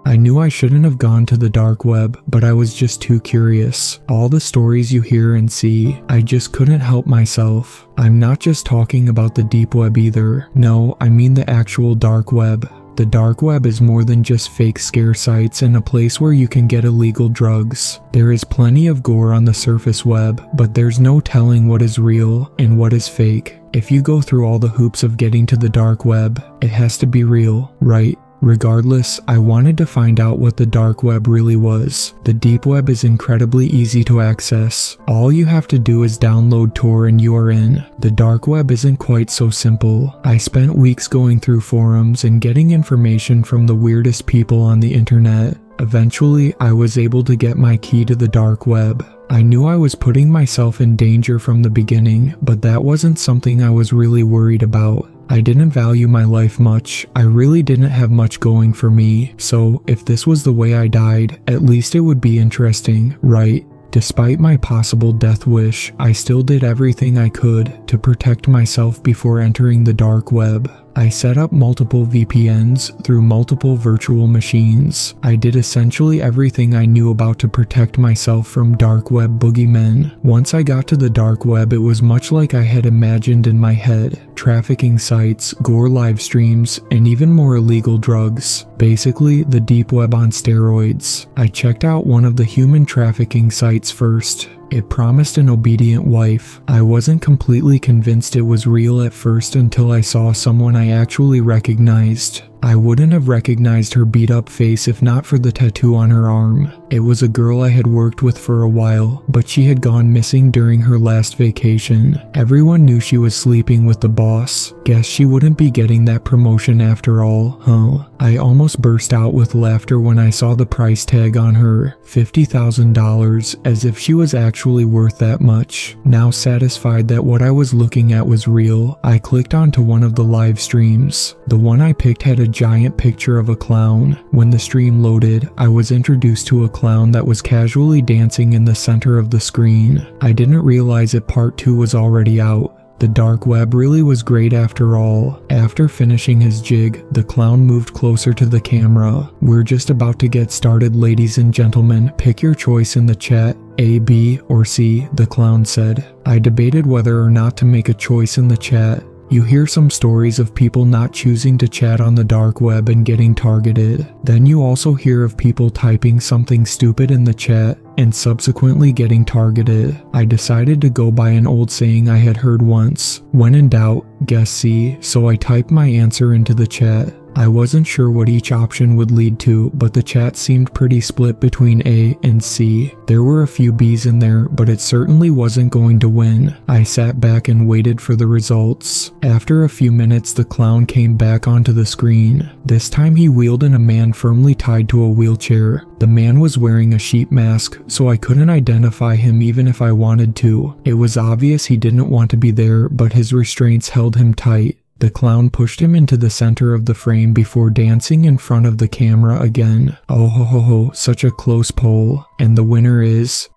I knew I shouldn't have gone to the dark web, but I was just too curious. All the stories you hear and see, I just couldn't help myself. I'm not just talking about the deep web either. No, I mean the actual dark web. The dark web is more than just fake scare sites and a place where you can get illegal drugs. There is plenty of gore on the surface web, but there's no telling what is real and what is fake. If you go through all the hoops of getting to the dark web, it has to be real, right? Regardless, I wanted to find out what the dark web really was. The deep web is incredibly easy to access. All you have to do is download Tor and you are in. The dark web isn't quite so simple. I spent weeks going through forums and getting information from the weirdest people on the internet. Eventually, I was able to get my key to the dark web. I knew I was putting myself in danger from the beginning, but that wasn't something I was really worried about. I didn't value my life much. I really didn't have much going for me, so if this was the way I died, at least it would be interesting, right? Despite my possible death wish, I still did everything I could to protect myself before entering the dark web. I set up multiple VPNs through multiple virtual machines. I did essentially everything I knew about to protect myself from dark web boogeymen. Once I got to the dark web, it was much like I had imagined in my head. Trafficking sites, gore live streams, and even more illegal drugs. Basically, the deep web on steroids. I checked out one of the human trafficking sites first. It promised an obedient wife. I wasn't completely convinced it was real at first until I saw someone I actually recognized. I wouldn't have recognized her beat-up face if not for the tattoo on her arm. It was a girl I had worked with for a while, but she had gone missing during her last vacation. Everyone knew she was sleeping with the boss. Guess she wouldn't be getting that promotion after all, huh? I almost burst out with laughter when I saw the price tag on her, $50,000, as if she was actually worth that much. Now satisfied that what I was looking at was real, I clicked onto one of the live streams. The one I picked had a giant picture of a clown. When the stream loaded, I was introduced to a clown that was casually dancing in the center of the screen. I didn't realize that part 2 was already out. The dark web really was great after all. After finishing his jig, the clown moved closer to the camera. We're just about to get started, ladies and gentlemen. Pick your choice in the chat. A, B, or C, the clown said. I debated whether or not to make a choice in the chat. You hear some stories of people not choosing to chat on the dark web and getting targeted. Then you also hear of people typing something stupid in the chat and subsequently getting targeted. I decided to go by an old saying I had heard once. When in doubt, guess C, so I typed my answer into the chat. I wasn't sure what each option would lead to, but the chat seemed pretty split between A and C. There were a few B's in there, but it certainly wasn't going to win. I sat back and waited for the results. After a few minutes, the clown came back onto the screen. This time he wheeled in a man firmly tied to a wheelchair. The man was wearing a sheep mask, so I couldn't identify him even if I wanted to. It was obvious he didn't want to be there, but his restraints held him tight. The clown pushed him into the center of the frame before dancing in front of the camera again. Oh ho ho ho, such a close poll. And the winner is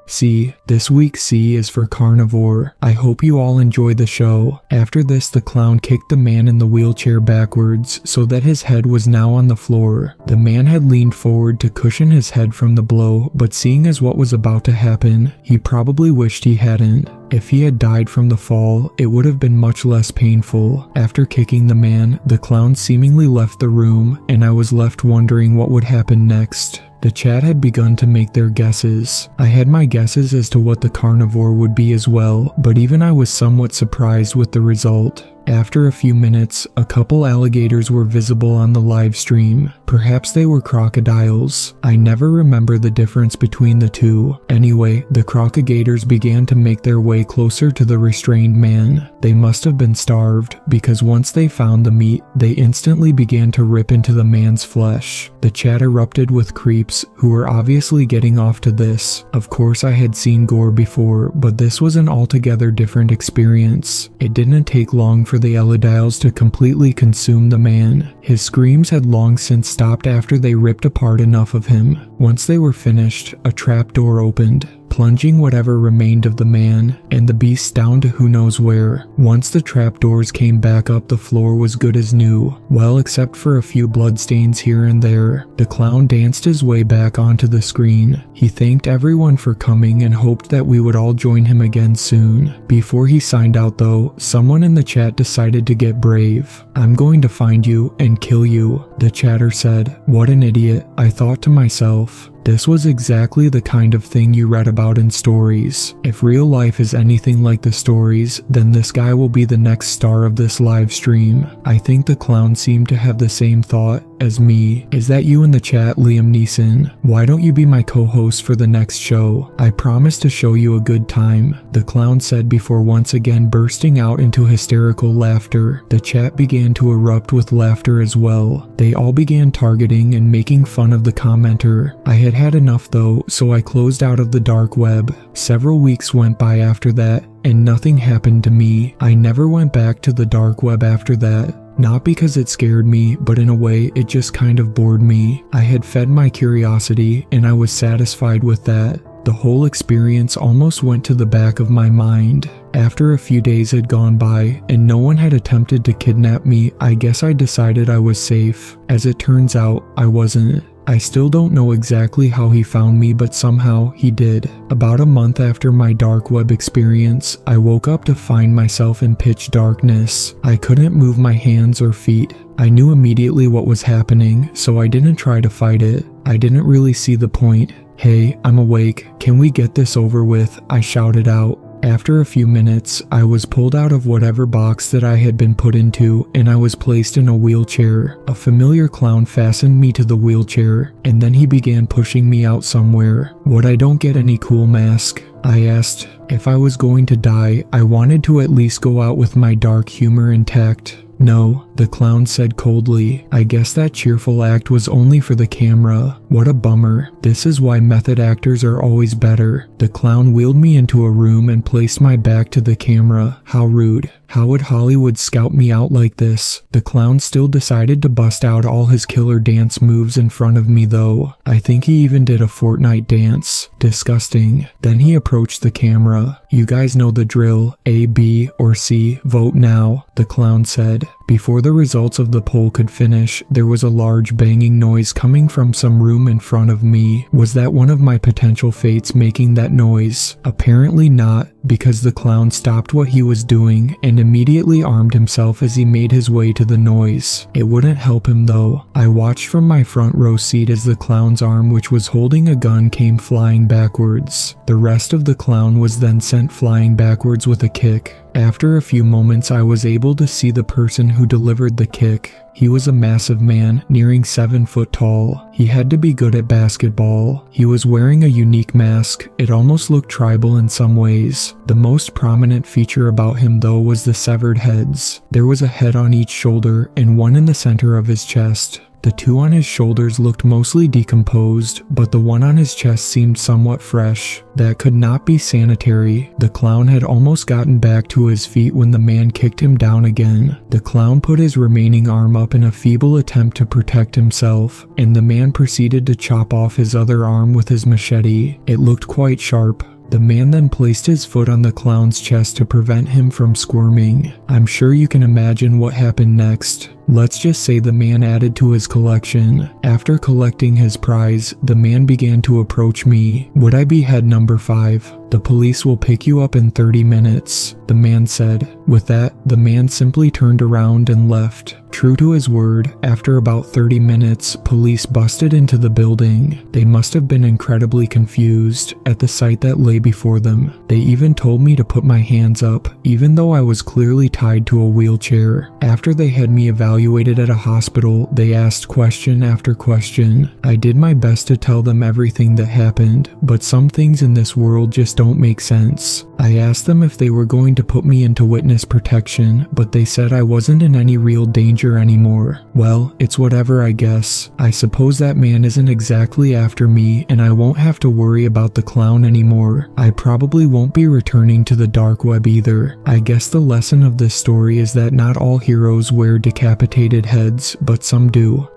C. This week C is for carnivore. I hope you all enjoy the show. After this, the clown kicked the man in the wheelchair backwards so that his head was now on the floor. The man had leaned forward to cushion his head from the blow, but seeing as what was about to happen, he probably wished he hadn't. If he had died from the fall, it would have been much less painful. After kicking the man, the clown seemingly left the room, and I was left wondering what would happen next. The chat had begun to make their guesses. I had my guesses as to what the carnivore would be as well, but even I was somewhat surprised with the result. After a few minutes, a couple alligators were visible on the live stream. Perhaps they were crocodiles. I never remember the difference between the two. Anyway, the crocodiles began to make their way closer to the restrained man. They must have been starved, because once they found the meat, they instantly began to rip into the man's flesh. The chat erupted with creeps, who were obviously getting off to this. Of course I had seen gore before, but this was an altogether different experience. It didn't take long for for the Elidiles to completely consume the man. His screams had long since stopped after they ripped apart enough of him. Once they were finished, a trapdoor opened, plunging whatever remained of the man and the beast down to who knows where. Once the trapdoors came back up, the floor was good as new, well, except for a few bloodstains here and there. The clown danced his way back onto the screen. He thanked everyone for coming and hoped that we would all join him again soon. Before he signed out though, someone in the chat decided to get brave. "I'm going to find you and kill you," the chatter said. What an idiot, I thought to myself. This was exactly the kind of thing you read about in stories. If real life is anything like the stories, then this guy will be the next star of this live stream. I think the clown seemed to have the same thought as me. Is that you in the chat, Liam Neeson? Why don't you be my co-host for the next show? I promise to show you a good time, the clown said before once again bursting out into hysterical laughter. The chat began to erupt with laughter as well. They all began targeting and making fun of the commenter. I had enough though, so I closed out of the dark web. Several weeks went by after that, and nothing happened to me. I never went back to the dark web after that. Not because it scared me, but in a way it just kind of bored me. I had fed my curiosity, and I was satisfied with that. The whole experience almost went to the back of my mind. After a few days had gone by and no one had attempted to kidnap me, I guess I decided I was safe. As it turns out, I wasn't. I still don't know exactly how he found me, but somehow he did. About a month after my dark web experience, I woke up to find myself in pitch darkness. I couldn't move my hands or feet. I knew immediately what was happening, so I didn't try to fight it. I didn't really see the point. "Hey, I'm awake. Can we get this over with?" I shouted out. After a few minutes, I was pulled out of whatever box that I had been put into, and I was placed in a wheelchair. A familiar clown fastened me to the wheelchair, and then he began pushing me out somewhere. "Would I don't get any cool mask?" I asked. If I was going to die, I wanted to at least go out with my dark humor intact. "No," the clown said coldly. "I guess that cheerful act was only for the camera. What a bummer. This is why method actors are always better." The clown wheeled me into a room and placed my back to the camera. How rude. How would Hollywood scout me out like this? The clown still decided to bust out all his killer dance moves in front of me though. I think he even did a Fortnite dance. Disgusting. Then he approached the camera. "You guys know the drill. A, B, or C, vote now," the clown said. Before the results of the poll could finish, there was a large banging noise coming from some room in front of me. Was that one of my potential fates making that noise? Apparently not, because the clown stopped what he was doing and immediately armed himself as he made his way to the noise. It wouldn't help him though. I watched from my front row seat as the clown's arm, which was holding a gun, came flying backwards. The rest of the clown was then sent flying backwards with a kick. After a few moments, I was able to see the person who delivered the kick. He was a massive man, nearing 7 foot tall. He had to be good at basketball. He was wearing a unique mask. It almost looked tribal in some ways. The most prominent feature about him though was the severed heads. There was a head on each shoulder and one in the center of his chest. The two on his shoulders looked mostly decomposed, but the one on his chest seemed somewhat fresh. That could not be sanitary. The clown had almost gotten back to his feet when the man kicked him down again. The clown put his remaining arm up in a feeble attempt to protect himself, and the man proceeded to chop off his other arm with his machete. It looked quite sharp. The man then placed his foot on the clown's chest to prevent him from squirming. I'm sure you can imagine what happened next. Let's just say the man added to his collection. After collecting his prize, the man began to approach me. "Would I be head number 5? The police will pick you up in 30 minutes, the man said. With that, the man simply turned around and left. True to his word, after about 30 minutes, police busted into the building. They must have been incredibly confused at the sight that lay before them. They even told me to put my hands up, even though I was clearly tied to a wheelchair. After they had me evaluated at a hospital, they asked question after question. I did my best to tell them everything that happened, but some things in this world just don't make sense. I asked them if they were going to put me into witness protection, but they said I wasn't in any real danger anymore. Well, it's whatever, I guess. I suppose that man isn't exactly after me, and I won't have to worry about the clown anymore. I probably won't be returning to the dark web either. I guess the lesson of this story is that not all heroes wear decapitated heads, but some do.